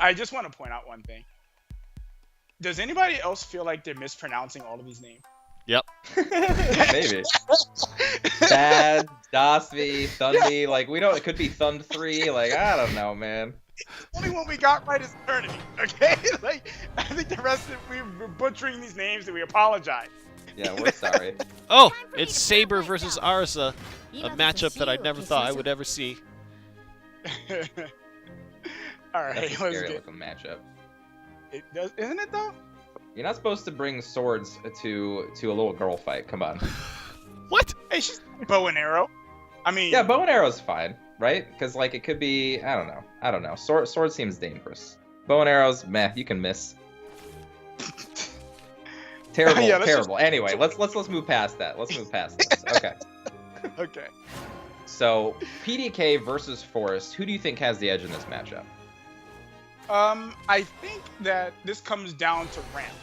I just want to point out one thing. Does anybody else feel like they're mispronouncing all of these names? Yep. Maybe. Baad, Dasvi, Thundi, like we don't. It could be Thund 3. Like I don't know, man. The only one we got right is Eternity. Okay, like I think the rest of we're butchering these names and we apologize. Yeah, we're sorry. Oh, it's Saber versus Arsa, a matchup that I never thought I would ever see. All right, That's a let's scary get. looking matchup. It does, isn't it though? You're not supposed to bring swords to a little girl fight. Come on. What? Hey, she's bow and arrow. I mean, Yeah, bow and arrow's fine, right? Because like it could be, I don't know. Sword seems dangerous. Bow and arrows, meh, you can miss. Terrible, Yeah, terrible. Anyway, let's move past that. Let's move past this. Okay. Okay. So PDK versus Forest. Who do you think has the edge in this matchup? I think that this comes down to ramp.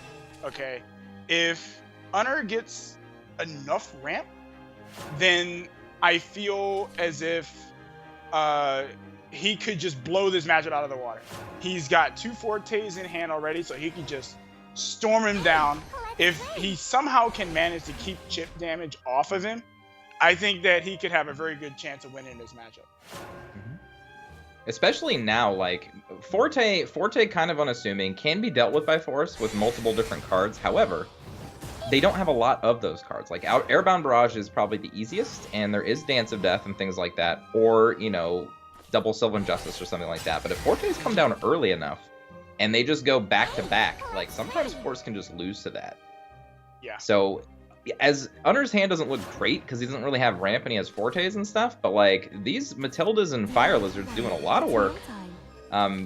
Okay, if Unner gets enough ramp, then I feel as if he could just blow this matchup out of the water. He's got 2 Fortes in hand already, so he could just storm him down. If he somehow can manage to keep chip damage off of him, I think that he could have a very good chance of winning this matchup. Especially now, like Forte kind of unassuming, can be dealt with by Force with multiple different cards. However, they don't have a lot of those cards. Like Airbound Barrage is probably the easiest, and there is Dance of Death and things like that, or you know, Double Sylvan Justice or something like that. But if Fortes come down early enough, and they just go back to back, like sometimes Force can just lose to that. Yeah. So, as Unner's hand doesn't look great because he doesn't really have ramp and he has Fortes and stuff, but like these Matildas and Fire Lizards doing a lot of work,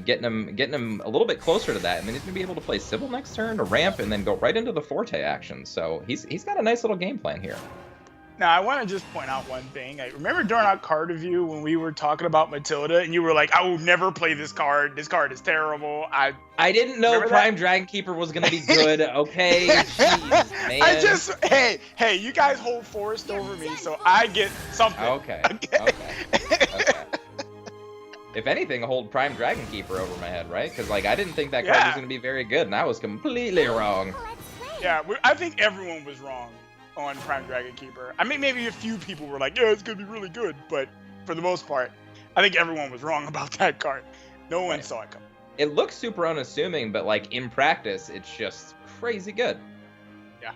getting him a little bit closer to that, and then he's gonna be able to play Sybil next turn to ramp and then go right into the Forte action. So he's got a nice little game plan here. Now, I want to just point out one thing. I remember during our card review when we were talking about Matilda, and you were like, I will never play this card. This card is terrible. I didn't know Prime Dragon Keeper was going to be good, okay? Jeez, man. I just, hey, you guys hold Forest over me, so I get something. Okay. If anything, hold Prime Dragon Keeper over my head, right? Because, like, I didn't think that card was going to be very good, and I was completely wrong. Yeah, I think everyone was wrong on Prime Dragon Keeper. I mean, maybe a few people were like, yeah, it's gonna be really good, but for the most part, I think everyone was wrong about that card. No one saw it coming. It looks super unassuming, but like in practice, it's just crazy good. Yeah.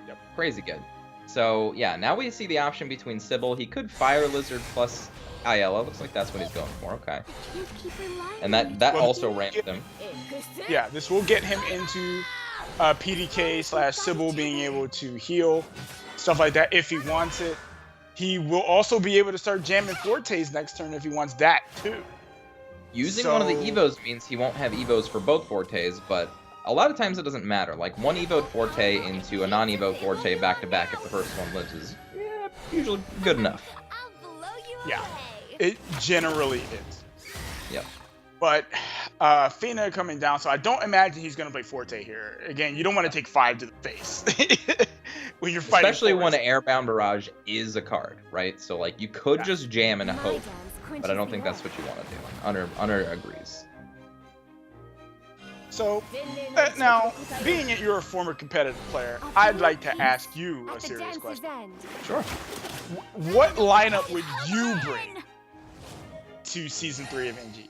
Yep. Crazy good. So yeah, now we see the option between Sybil. He could Fire Lizard plus Ayala. Looks like that's what he's going for. Okay. And that also ramped him. Yeah, this will get him into PDK / Sybil being able to heal, stuff like that if he wants it. He will also be able to start jamming Fortes next turn if he wants that too. Using one of the Evos means he won't have Evos for both Fortes, but a lot of times it doesn't matter. Like one Evo Forte into a non-Evo Forte back to back if the first one lives is usually good enough. Yeah, it generally is. Yep. But Fina coming down, so I don't imagine he's going to play Forte here. Again, you don't want to take 5 to the face when you're fighting. Especially when an Airbound Barrage is a card, right? So like you could just jam and hope, but I don't think that's what you want to do. Unner agrees. So now, being that you're a former competitive player, I'd like to ask you a serious question. Sure. What lineup would you bring to Season 3 of NGE?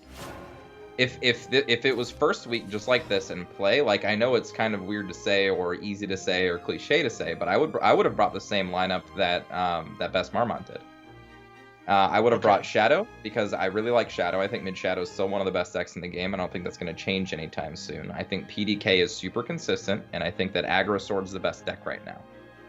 If it was first week just like this and play, like I know it's kind of weird to say or easy to say or cliche to say, but I would have brought the same lineup that that Best Marmont did. I would have brought Shadow because I really like Shadow. I think Mid Shadow is still one of the best decks in the game. I don't think that's going to change anytime soon. I think PDK is super consistent, and I think that Aggro Sword's the best deck right now.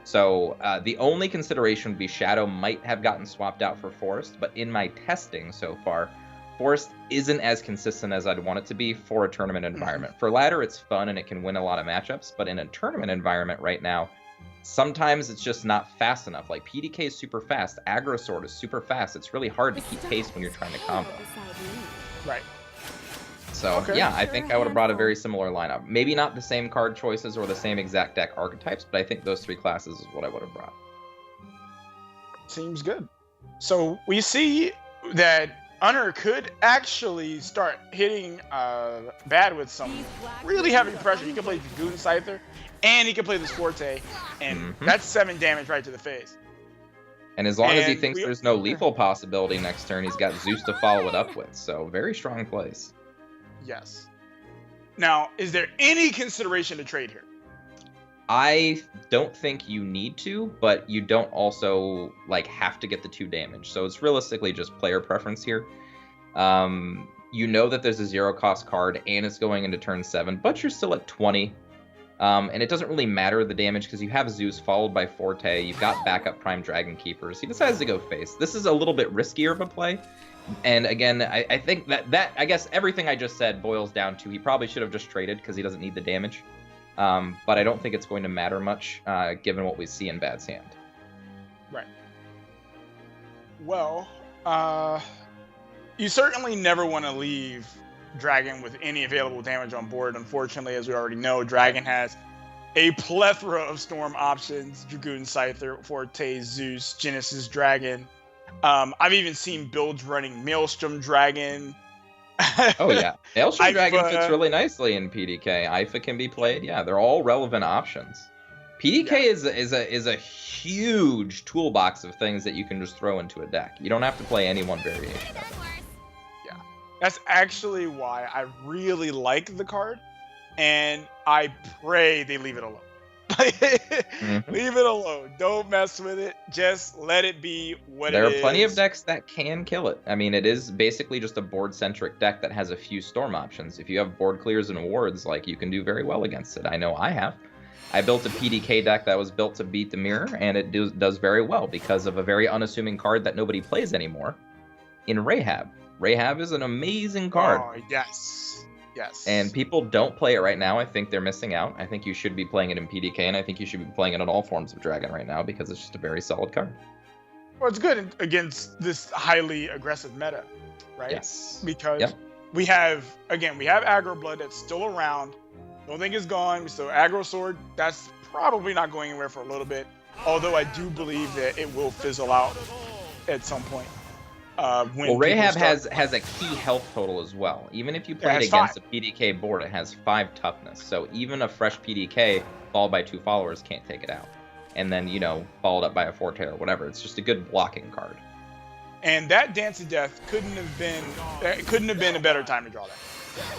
So the only consideration would be Shadow might have gotten swapped out for Forest, but in my testing so far, Forest isn't as consistent as I'd want it to be for a tournament environment. For ladder, it's fun and it can win a lot of matchups, but in a tournament environment right now, sometimes it's just not fast enough. Like PDK is super fast, Aggro Sword is super fast. It's really hard to keep pace when you're trying to combo. Right. So Okay. yeah, I think I would have brought a very similar lineup. Maybe not the same card choices or the same exact deck archetypes, but I think those 3 classes is what I would have brought. Seems good. So we see that Unner could actually start hitting Baad with some really heavy pressure. He can play Dragoon Scyther, and he can play this Forte, and that's 7 damage right to the face. And as long as he And thinks there's no lethal possibility next turn, he's got Zeus to follow it up with. So very strong plays. Yes. Now, is there any consideration to trade here? I don't think you need to, but you don't also like have to get the 2 damage. So it's realistically just player preference here. You know that there's a 0-cost card and it's going into turn 7, but you're still at 20. And it doesn't really matter the damage because you have Zeus followed by Forte. You've got backup Prime Dragon Keepers. He decides to go face. This is a little bit riskier of a play. And again, I think that I guess everything I just said boils down to he probably should have just traded because he doesn't need the damage. But I don't think it's going to matter much given what we see in Baad's hand. Right. Well, you certainly never want to leave Dragon with any available damage on board. Unfortunately, as we already know, Dragon has a plethora of storm options: Dragoon Scyther, Forte, Zeus, Genesis Dragon. I've even seen builds running Maelstrom Dragon. Oh yeah, Maelstrom Dragon Ifa. fits really nicely in PDK. Ifa can be played. Yeah, they're all relevant options. PDK is a huge toolbox of things that you can just throw into a deck. You don't have to play any one variation of it. That's actually why I really like the card, and I pray they leave it alone. Leave it alone. Don't mess with it. Just let it be what it is. There are plenty of decks that can kill it. I mean, it is basically just a board-centric deck that has a few storm options. If you have board clears and awards, like, you can do very well against it. I know I have. I built a PDK deck that was built to beat the mirror, and it does very well because of a very unassuming card that nobody plays anymore in Rahab. Rahab is an amazing card. Oh, yes. Yes. And people don't play it right now. I think they're missing out. I think you should be playing it in PDK, and I think you should be playing it in all forms of Dragon right now because it's just a very solid card. Well, it's good against this highly aggressive meta, right? Yes. Because we have Aggro Blood that's still around. Don't think it's gone. So Aggro Sword, that's probably not going anywhere for a little bit. Although I do believe that it will fizzle out at some point. When Rahab has a key health total as well. Even if you play it against a PDK board, it has 5 toughness. So even a fresh PDK followed by 2 followers can't take it out. And then, followed up by a Forte or whatever. It's just a good blocking card. And that Dance of Death couldn't have been a better time to draw that.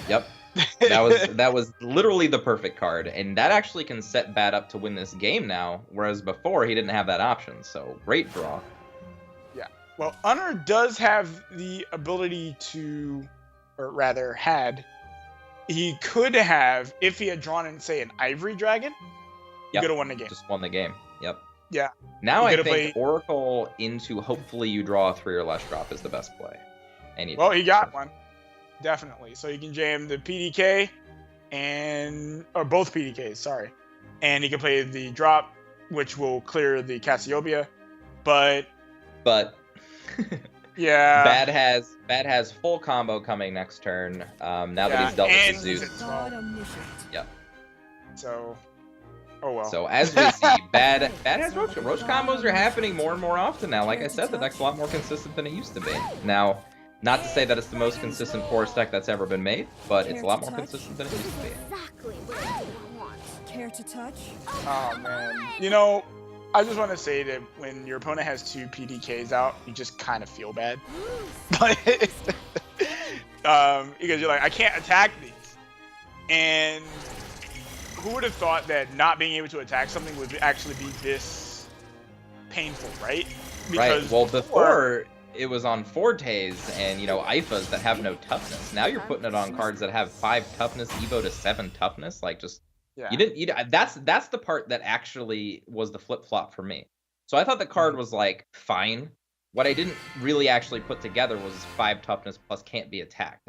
Yep. That was literally the perfect card. And that actually can set Baad up to win this game now, whereas before he didn't have that option. So great draw. Well, Unner does have the ability to, or rather he could have, if he had drawn in, say, an Ivory Dragon, he could have won the game. Just won the game. Yep. Yeah. Now I think Oracle into hopefully you draw a 3 or less drop is the best play. Well, he got one. Definitely. So you can jam the PDK or both PDKs, sorry. And he can play the drop, which will clear the Cassiopeia. But yeah, Baad has full combo coming next turn. Now that he's dealt with the Zeus. Yep. So, oh well. So as we see, Baad has Roach. Roach combos are happening more and more often now. Like I said, the deck's a lot more consistent than it used to be. Now, not to say that it's the most consistent forest deck that's ever been made, but it's a lot more consistent than it used to be. Care to touch? Oh man. I just want to say that when your opponent has 2 PDKs out, you just kind of feel bad. But because you're like, I can't attack these. And who would have thought that not being able to attack something would actually be this painful, right? Right. Well, before it was on Fortes and, Ifas that have no toughness. Now you're putting it on cards that have 5 toughness, Evo to 7 toughness. Like, just... Yeah. That's the part that actually was the flip-flop for me. So I thought the card was like fine. What I didn't really actually put together was 5 toughness plus can't be attacked.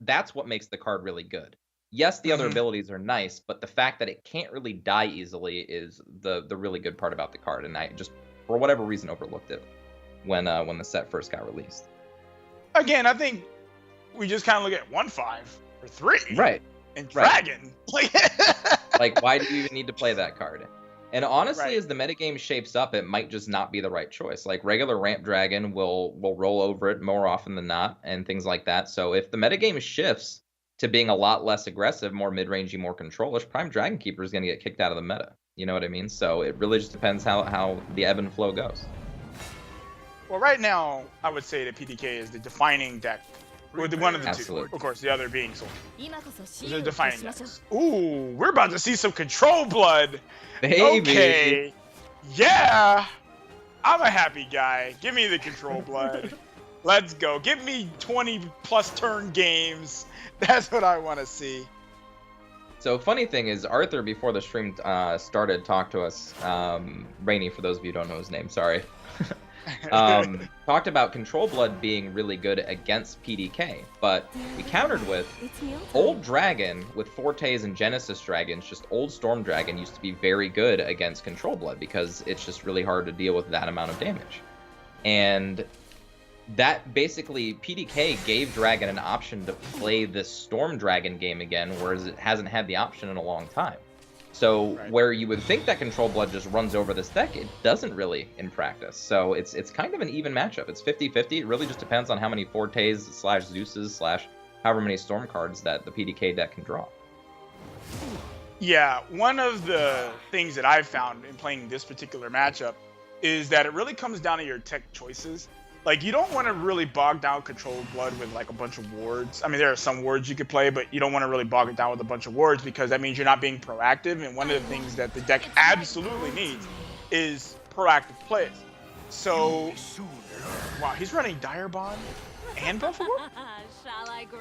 That's what makes the card really good. Yes, the other abilities are nice, but the fact that it can't really die easily is the really good part about the card, and I just for whatever reason overlooked it when the set first got released. Again, I think we just kind of look at 1/5. for 3. Right. And Dragon. Like, why do you even need to play that card? And honestly, Right. as the metagame shapes up, it might just not be the right choice. Like, regular Ramp Dragon will roll over it more often than not, and things like that. So if the metagame shifts to being a lot less aggressive, more mid-rangey, more controlish, Prime Dragon Keeper is going to get kicked out of the meta. You know what I mean? So it really just depends how the ebb and flow goes. Well, right now, I would say that PTK is the defining deck. With one of the Absolutely. two. Of course, the other being Soul. Those are defining Defining decks. Ooh, we're about to see some Control Blood. Baby. Okay. Yeah. I'm a happy guy. Give me the Control Blood. Let's go. Give me 20+ turn games. That's what I want to see. So funny thing is, Arthur, before the stream started, talked to us. Rainy, for those of you who don't know his name, sorry. Talked about Control Blood being really good against PDK, but we countered with Old Dragon with Fortes and Genesis Dragons. Just Old Storm Dragon used to be very good against Control Blood because it's just really hard to deal with that amount of damage. And that basically, PDK gave Dragon an option to play this Storm Dragon game again, whereas it hasn't had the option in a long time. So where you would think that Control Blood just runs over this deck, it doesn't really in practice. So it's kind of an even matchup. It's 50-50. It really just depends on how many Fortes / Zeuses / however many Storm cards that the PDK deck can draw. Yeah, one of the things that I've found in playing this particular matchup is that it really comes down to your tech choices. Like, you don't want to really bog down Control Blood with, like, a bunch of wards. I mean, there are some wards you could play, but you don't want to really bog it down with a bunch of wards because that means you're not being proactive. And one of the things that the deck absolutely needs is proactive plays. So, wow, he's running Dire Bond and Buffalo?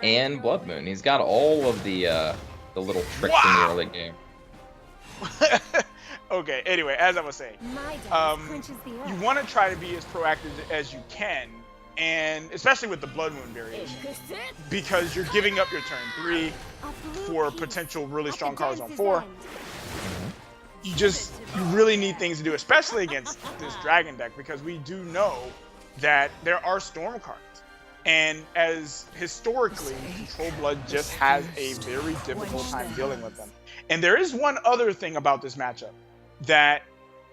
And Blood Moon. He's got all of the little tricks in the early game. Okay, anyway, as I was saying, you want to try to be as proactive as you can, and especially with the Blood Moon variation, because you're giving up your turn 3 for potential really strong cards on 4. You really need things to do, especially against this Dragon deck, because we do know that there are Storm cards. And as historically, Control Blood just has a very difficult time dealing with them. And there is one other thing about this matchup, that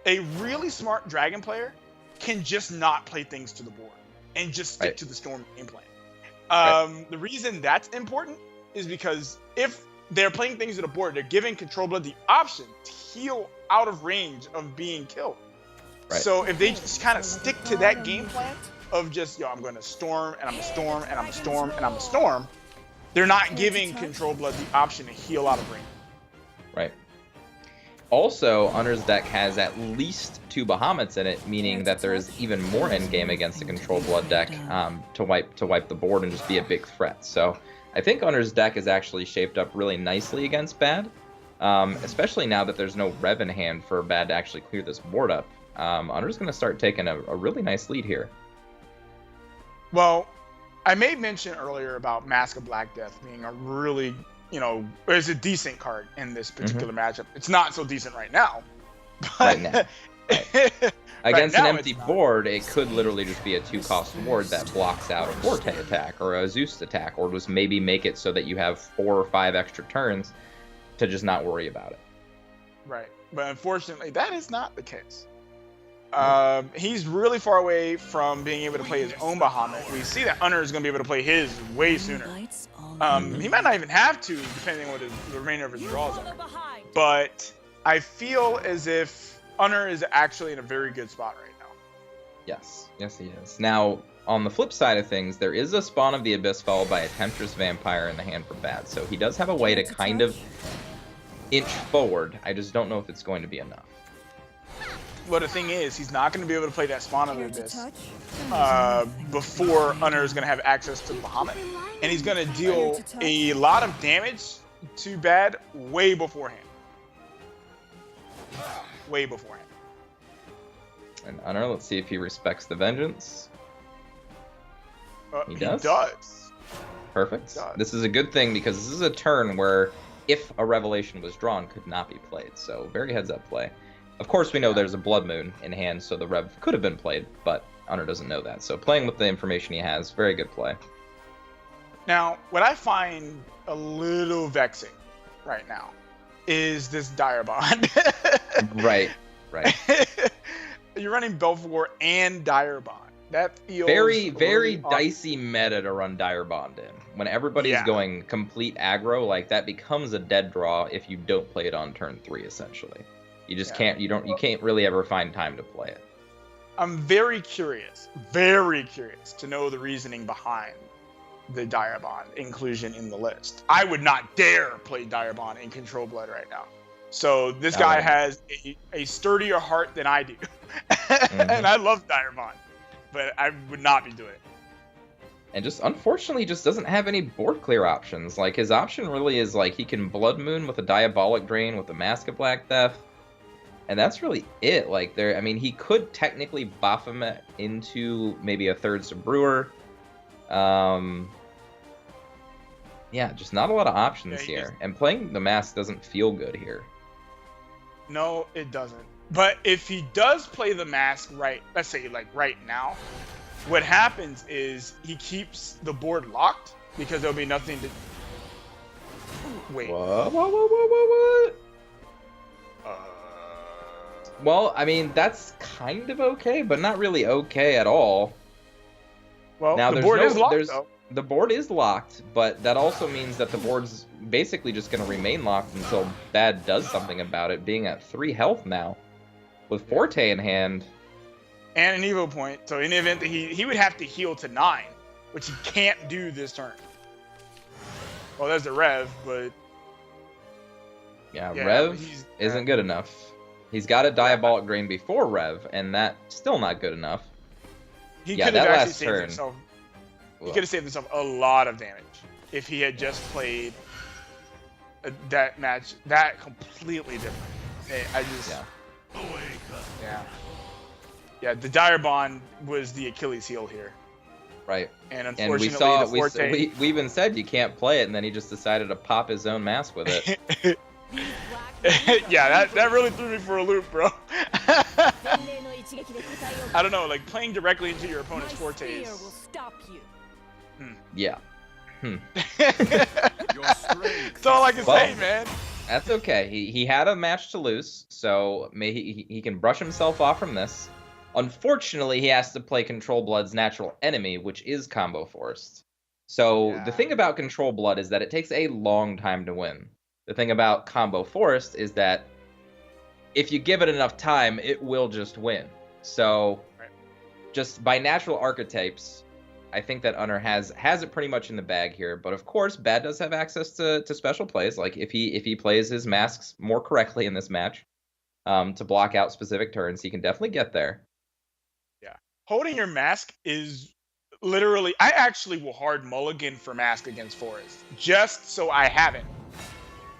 a really smart Dragon player can just not play things to the board and just stick to the Storm game plan. The reason that's important is because if they're playing things to the board, they're giving Control Blood the option to heal out of range of being killed. So if they just kind of stick to that game plan of just, I'm going to Storm, and I'm going to Storm, and I'm going to Storm, and I'm going to Storm, they're not giving Control Blood the option to heal out of range. Right. Also, Unner's deck has at least 2 Bahamut's in it, meaning that there is even more endgame against the Control Blood deck to wipe the board and just be a big threat. So I think Unner's deck is actually shaped up really nicely against Baad, especially now that there's no Rev in hand for Baad to actually clear this board up. Unner's going to start taking a really nice lead here. Well, I made mention earlier about Mask of Black Death being a really, it's a decent card in this particular matchup. It's not so decent right now. But Right now. Against an empty board, it could literally just be a 2-cost ward that blocks out a Forte attack or a Zeus attack, or just maybe make it so that you have 4 or 5 extra turns to just not worry about it. Right. But unfortunately, that is not the case. He's really far away from being able to play his own Bahamut. We see that Unner is going to be able to play his way sooner. He might not even have to, depending on what the remainder of his draws are. But I feel as if Unner is actually in a very good spot right now. Yes, he is. Now, on the flip side of things, there is a Spawn of the Abyss followed by a Temptress Vampire in the hand for Baad. So he does have a way to kind of inch forward. I just don't know if it's going to be enough. Well, the thing is, he's not going to be able to play that Spawn of the Abyss before Unner is going to have access to the Bahamut. And he's going to deal a lot of damage to Baad way beforehand. Way beforehand. And Unner, let's see if he respects the Vengeance. He does. Perfect. He does. This is a good thing because this is a turn where if a Revelation was drawn, could not be played. So very heads up play. Of course, we know there's a Blood Moon in hand, so the Rev could have been played, but Unner doesn't know that. So playing with the information he has, very good play. Now, what I find a little vexing right now is this Dire Bond. Right. You're running Belvoir and Dire Bond. That feels very really dicey meta to run Dire Bond in. When everybody's going complete aggro, like that becomes a dead draw if you don't play it on turn 3. Essentially, you just can't. You can't really ever find time to play it. I'm very curious to know the reasoning behind the Dire Bond inclusion in the list. I would not dare play Dire Bond in Control Blood right now. So this guy has a sturdier heart than I do. And I love Dire Bond, but I would not be doing it. And just unfortunately just doesn't have any board clear options. Like his option really is like he can Blood Moon with a Diabolic Drain with a Mask of Black Theft. And that's really it. Like I mean, he could technically buff him into maybe a third Sabrewer. Yeah, just not a lot of options here. And playing the Mask doesn't feel good here. No, it doesn't. But if he does play the Mask right, let's say like right now, what happens is he keeps the board locked because there'll be nothing to... Wait. What? Well, I mean, that's kind of okay, but not really okay at all. Well, now, the board is locked, though. The board is locked, but that also means that the board's basically just going to remain locked until Baad does something about it, being at 3 health now, with Forte in hand. And an Evo point, so in the event that he would have to heal to 9, which he can't do this turn. Well, there's the Rev, but... Yeah, Rev isn't good enough. He's got a Diabolic Drain before Rev, and that's still not good enough. He could have actually saved himself. He could have saved himself a lot of damage if he had just played that match. That completely different. I just yeah. The Dire Bond was the Achilles heel here. Right. And unfortunately, we even said you can't play it, and then he just decided to pop his own mask with it. Yeah, that really threw me for a loop, bro. I don't know, like playing directly into your opponent's fortes. Yeah. That's all I can say, man. That's okay. He had a match to lose, so he can brush himself off from this. Unfortunately, he has to play Control Blood's natural enemy, which is Combo Forced. So the thing about Control Blood is that it takes a long time to win. The thing about Combo Forced is that if you give it enough time, it will just win. So just by natural archetypes, I think that Unner has it pretty much in the bag here. But of course, Baad does have access to special plays. Like if he plays his masks more correctly in this match, to block out specific turns, he can definitely get there. Yeah, holding your mask is literally. I actually will hard mulligan for mask against Forest just so I have it.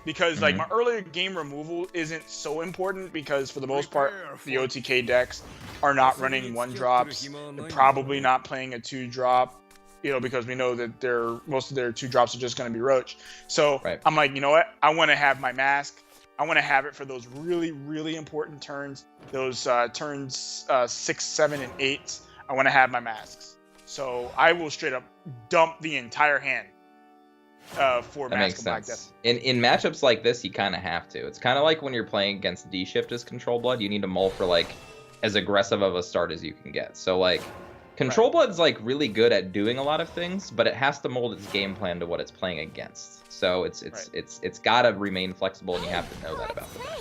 Because like my earlier game removal isn't so important because for the most part the OTK decks are not running 1-drops. They're probably not playing a 2-drop, because we know that most of their 2-drops are just going to be Roach. So I'm like, you know what? I want to have my mask. I want to have it for those really, really important turns. Those turns 6, 7, and 8. I want to have my masks. So I will straight up dump the entire hand. For that makes sense. In matchups like this, you kind of have to. It's kind of like when you're playing against D-Shift as Control Blood, you need to mull for like as aggressive of a start as you can get. So like Control Blood's like really good at doing a lot of things, but it has to mold its game plan to what it's playing against. So it's got to remain flexible, and you have to know that about the deck.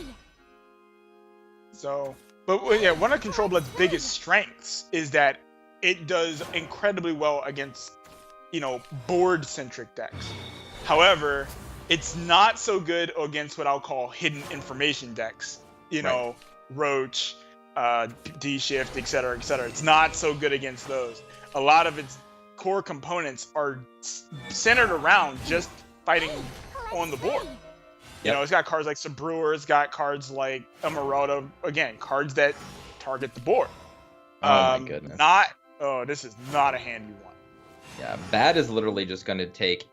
So, but yeah, one of Control Blood's biggest strengths is that it does incredibly well against board-centric decks. However, it's not so good against what I'll call hidden information decks. Roach, D-Shift, etc., etc. It's not so good against those. A lot of its core components are centered around just fighting on the board. It's got cards like Sabrewer, it's got cards like Emeralda, again, cards that target the board. Oh my goodness. This is not a hand you want. Yeah, Baad is literally just going to take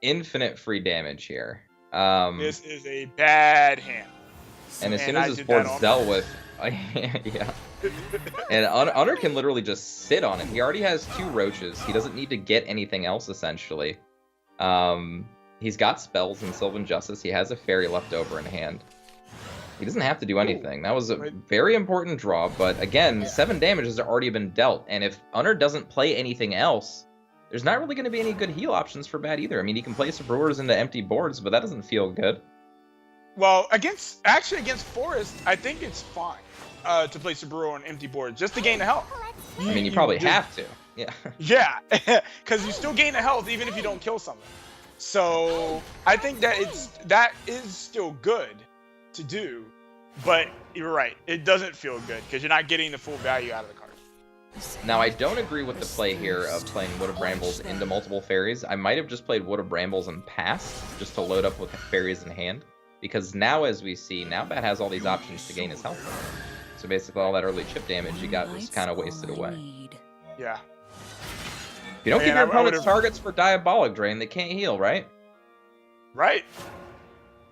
infinite free damage here. This is a bad hand. And as soon as his board's dealt with... yeah. And Unner can literally just sit on it. He already has 2 Roaches. He doesn't need to get anything else, essentially. He's got spells in Sylvan Justice. He has a fairy left over in hand. He doesn't have to do anything. That was a very important draw, but again, 7 damage has already been dealt, and if Unner doesn't play anything else, there's not really going to be any good heal options for Baad either. I mean, he can play some Brewers into empty boards, but that doesn't feel good. Well, against Forest, I think it's fine to play Saburo on empty boards just to gain the health. I mean, you probably have to. Yeah. Yeah, because you still gain the health even if you don't kill something. So I think that is still good to do, but you're right. It doesn't feel good because you're not getting the full value out of the card. Now, I don't agree with the play here of playing Wood of Brambles into multiple fairies. I might have just played Wood of Brambles and passed just to load up with fairies in hand. Because now, as we see, now Baad has all these options to gain his health. So basically all that early chip damage you got was kind of wasted away. Yeah. If you don't keep your opponent's targets for Diabolic Drain, they can't heal, right? Right.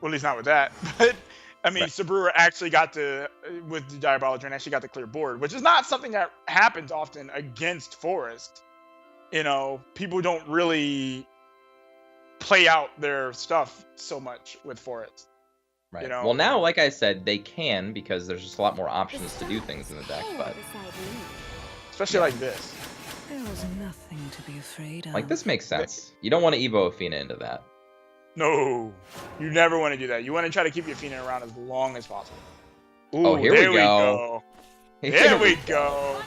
Well, at least not with that. But, I mean, Saburo actually got with the Diabolic Drain, actually got the clear board, which is not something that happens often against Forest. You know, people don't really play out their stuff so much with Forest. Right. You know? Well, now, like I said, they can because there's just a lot more options to do things in the deck, but especially like this. There was nothing to be afraid of. Like this makes sense. You don't want to Evo Athena into that. No, you never want to do that. You want to try to keep your Athena around as long as possible. Ooh, oh, here there we go. There we go.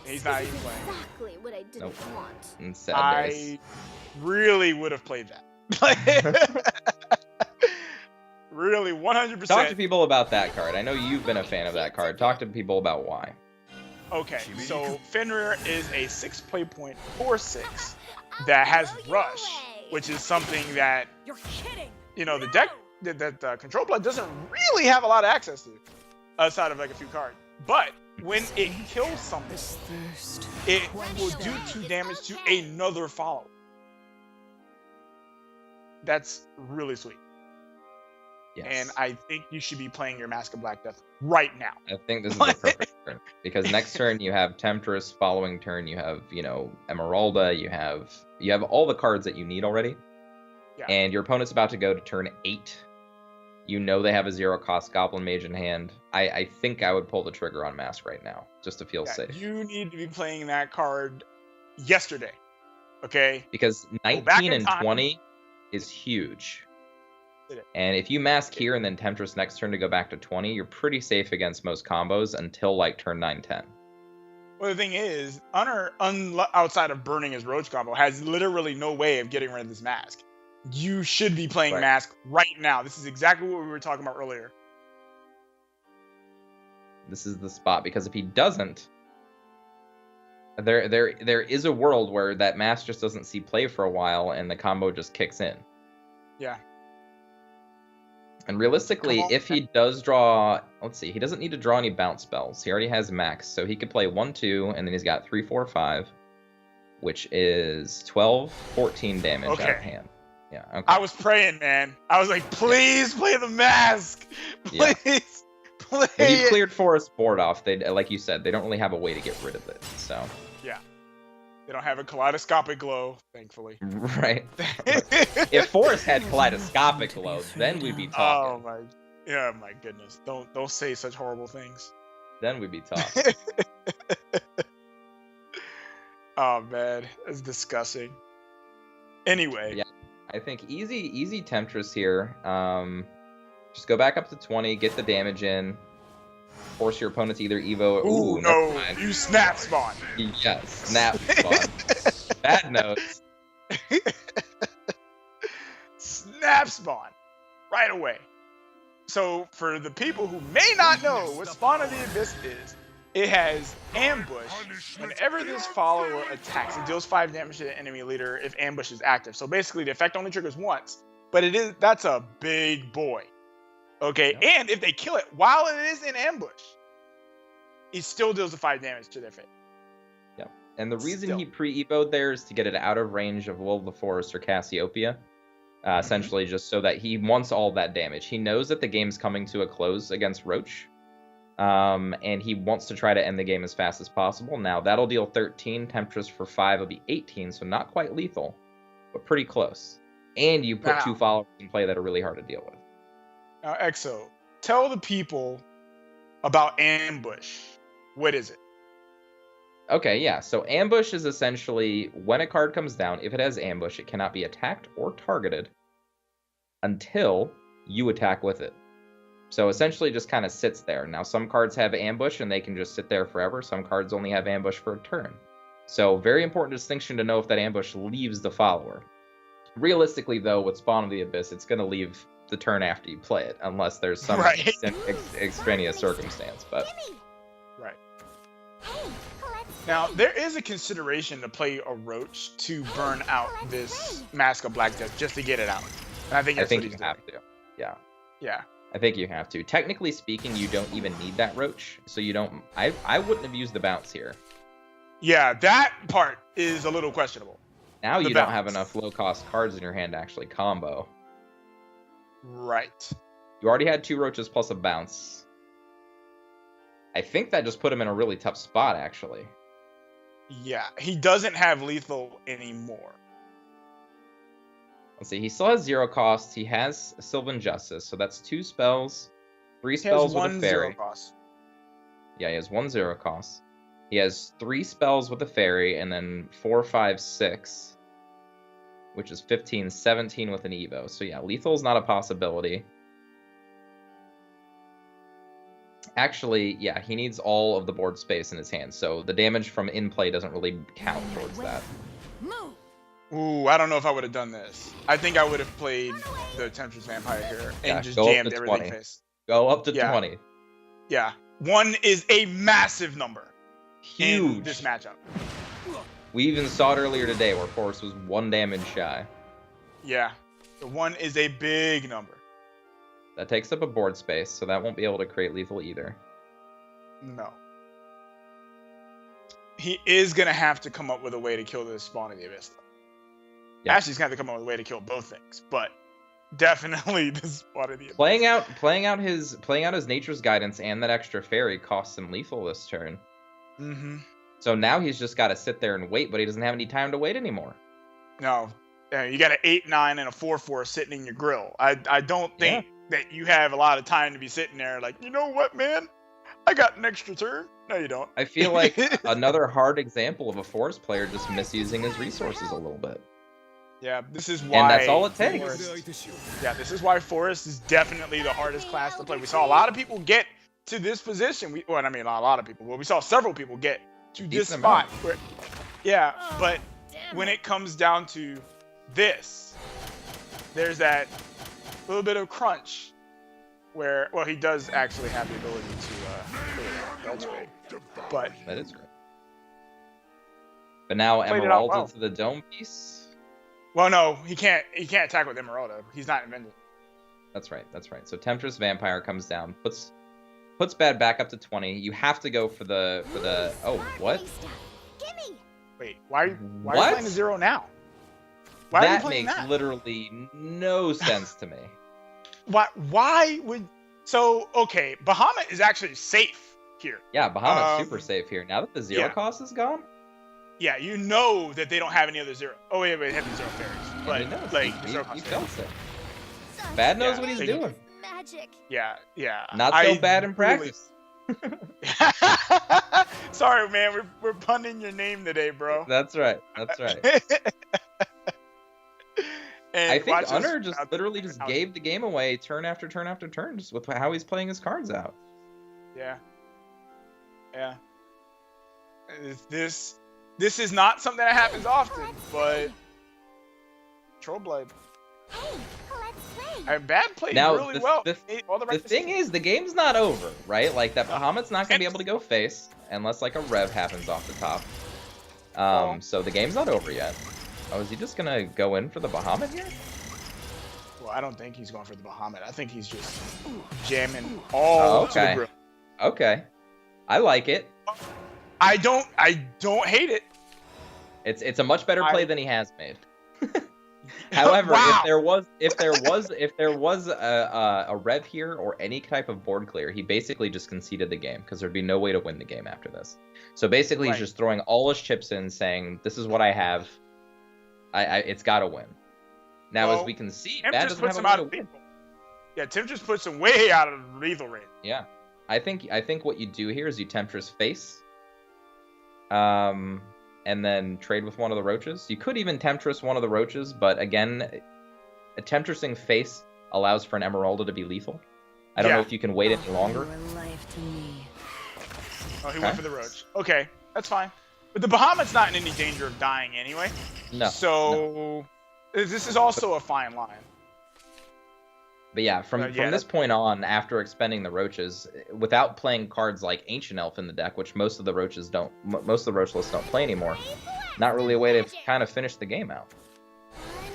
He's not even playing. Exactly what I didn't want. I really would have played that. Really, 100%. Talk to people about that card. I know you've been a fan of that card. Talk to people about why. Okay, so Fenrir is a 6 play point 4/6 that has Rush, which is something that, you know, the deck that Control Blood doesn't really have a lot of access to, outside of like a few cards. But when it kills something, it will do 2 damage to another follower. That's really sweet. Yes. And I think you should be playing your Mask of Black Death right now. I think this is the perfect turn. Because next turn you have Temptress, following turn you have, you know, Emeralda, you have all the cards that you need already. Yeah. And your opponent's about to go to turn 8. You know they have a 0-cost Goblin Mage in hand. I think I would pull the trigger on Mask right now, just to feel safe. You need to be playing that card yesterday, okay? Because 19 and 20 is huge. And if you Mask here and then Temptress next turn to go back to 20, you're pretty safe against most combos until like turn 9-10. Well, the thing is, Unner, outside of burning his Roach combo, has literally no way of getting rid of this Mask. You should be playing Mask right now. This is exactly what we were talking about earlier. This is the spot, because if he doesn't, there is a world where that Mask just doesn't see play for a while and the combo just kicks in. Yeah. And realistically, if he does draw, let's see, he doesn't need to draw any bounce spells. He already has max, so he could play 1-2, and then he's got 3-4-5, which is 12, 14 damage out of hand. Yeah. Okay. I was praying, man. I was like, please play the Mask. Please play When you it. cleared Forest board off, they, like you said, they don't really have a way to get rid of it. So. Yeah. They don't have a kaleidoscopic glow, thankfully. Right. If Forest had kaleidoscopic glow, then we'd be talking. Oh my goodness. Don't say such horrible things. Then we'd be talking. Oh man, it's disgusting. Anyway. Yeah, I think easy Temptress here. Just go back up to 20, get the damage in. Force your opponent to either Evo or... Ooh, no, you snap spawn. Yes, snap spawn. Bad notes. Snap spawn. Right away. So, for the people who may not know what Spawn of the Abyss is, it has Ambush. Whenever this follower attacks, it deals 5 damage to the enemy leader if Ambush is active. So basically, the effect only triggers once, but that's a big boy. Okay, yep. And if they kill it while it is in ambush, it still deals the 5 damage to their face. Yep. And the reason he pre-evoed there is to get it out of range of Will of the Forest or Cassiopeia. Essentially just so that he wants all that damage. He knows that the game's coming to a close against Roach. And he wants to try to end the game as fast as possible. Now, that'll deal 13. Temptress for 5 will be 18, so not quite lethal, but pretty close. and you put Now- 2 followers in play that are really hard to deal with. Now, Exo, tell the people about ambush. What is it? Okay, yeah. So ambush is essentially when a card comes down, if it has ambush, it cannot be attacked or targeted until you attack with it. So essentially just kind of sits there. Now some cards have ambush and they can just sit there forever. Some cards only have ambush for a turn. So very important distinction to know if that ambush leaves the follower. Realistically though, with Spawn of the Abyss, it's going to leave the turn after you play it, unless there's some Right. extraneous circumstance. But Right. Now, there is a consideration to play a Roach to burn out this Mask of Black Death just to get it out. And I think I that's think what you he's have doing. to. Yeah. Yeah. I think you have to. Technically speaking, you don't even need that Roach, so you don't. I wouldn't have used the bounce here. Yeah, that part is a little questionable. Now The you don't have bounce. enough low-cost cards in your hand to actually combo. Right. You already had 2 Roaches plus a bounce. I think that just put him in a really tough spot, actually. Yeah, he doesn't have lethal anymore. Let's see, he still has 0 cost. He has Sylvan Justice, so that's 2 spells, 3 He has spells with a 1 fairy. 0 cost. Yeah, he has 1 0 cost. He has 3 spells with a fairy, and then 4, 5, 6, which is 15, 17 with an Evo. So yeah, lethal's not a possibility. Actually, yeah, he needs all of the board space in his hand, so the damage from in play doesn't really count towards that. Ooh, I don't know if I would have done this. I think I would have played the Temptress Vampire here and Yeah, just go up jammed to everything 20. face. Go up to Yeah. 20. Yeah. 1 is a massive number in Huge. this matchup. We even saw it earlier today where Forrest was 1 damage shy. Yeah. The 1 is a big number. That takes up a board space, so that won't be able to create lethal either. No. He is going to have to come up with a way to kill this Spawn of the Abyss. Yeah. Actually, he's going to have to come up with a way to kill both things, but definitely the Spawn of the Abyss. Playing out his Nature's Guidance and that extra fairy costs him lethal this turn. Mm-hmm. So now he's just got to sit there and wait, but he doesn't have any time to wait anymore. No. You got an 8-9 and a 4-4 sitting in your grill. I don't think that you have a lot of time to be sitting there like, you know what, man? I got an extra turn. No, you don't. I feel like another hard example of a Forest player just misusing his resources a little bit. Yeah, this is why. And that's all it takes. Yeah, this is why Forest is definitely the hardest class to play. We saw a lot of people get to this position. Well, I mean, not a lot of people, but we saw several people get to this Decent spot. amount. Where, yeah, but when it comes down to this, there's that little bit of crunch where, well, he does actually have the ability to that's great. But That is great. But now Played it out Emeralda well. to the dome piece. well, no, he can't attack with Emeralda. He's not invented. That's right. So Temptress Vampire comes down, puts Baad back up to 20. You have to go for the oh, what? Gimme! Wait, why are you What? playing a 0 now? Why are you That playing makes that? literally no sense to me. Why would okay, Bahamut is actually safe here. Yeah, Bahamut's Um, super safe here. Now that the 0 yeah. cost is gone, Yeah, you know that they don't have any other 0. Oh wait, they have the 0 fairies. and But he knows. like the he, 0 he cost felt it. Baad knows Yeah, what he's they- doing. Magic. Yeah. Not so bad in really- practice. Sorry, man, we're punning your name today, bro. That's right. And I think watch us- Unner just literally just gave the game away turn after turn after turn just with how he's playing his cards out. Yeah. This is not something that happens often, but Trollblade. Hey, let's play. Baad played Now, really the- well. the- Made all the The right thing decisions. is, the game's not over, right? Like, that Bahamut's not going to be able to go face unless, like, a rev happens off the top. Oh. So the game's not over yet. Oh, is he just going to go in for the Bahamut here? Well, I don't think he's going for the Bahamut. I think he's just jamming all to the okay. grill. Okay. I like it. I don't hate it. It's a much better play than he has made. However, Wow. if there was a rev here or any type of board clear, he basically just conceded the game because there'd be no way to win the game after this. So basically, Right. he's just throwing all his chips in, saying, "This is what I have. It's got to win." Now, Well, as we can see, Tim Baad just doesn't puts have him a out lot of of lethal. Yeah, Tim just puts him way out of lethal range. Yeah, I think what you do here is you Temptress face, and then trade with one of the roaches. You could even Temptress one of the roaches, but again, a Temptressing face allows for an Emeralda to be lethal. I don't know if you can wait any longer. Oh, he went for the roach. Okay, that's fine. But the Bahamut's not in any danger of dying anyway. No. So this is also a fine line. But yeah, from this point on, after expending the roaches, without playing cards like Ancient Elf in the deck, which most of the roaches don't, most of the roach lists don't play anymore, not really a way to kind of finish the game out.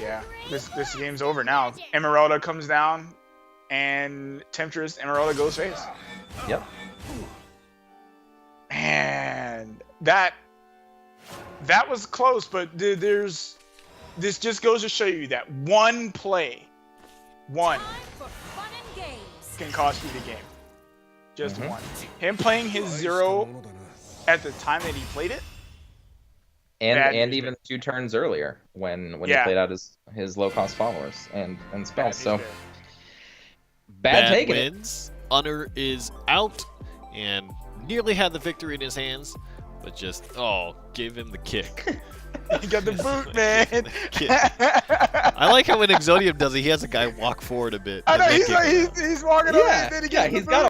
Yeah, this game's over now. Emeralda comes down, and Temptress Emeralda goes face. Yep. And that was close, but this just goes to show you that one play, can cost you the game. Just one. Him playing his 0 at the time that he played it. And even 2 turns earlier when he played out his low cost followers and spells. So Baad taking wins. Unner is out and nearly had the victory in his hands, but just gave him the kick. He got the boot, man. I like how when Exodium does it, he has a guy walk forward a bit. I know, he's walking away, and then he gets the boot.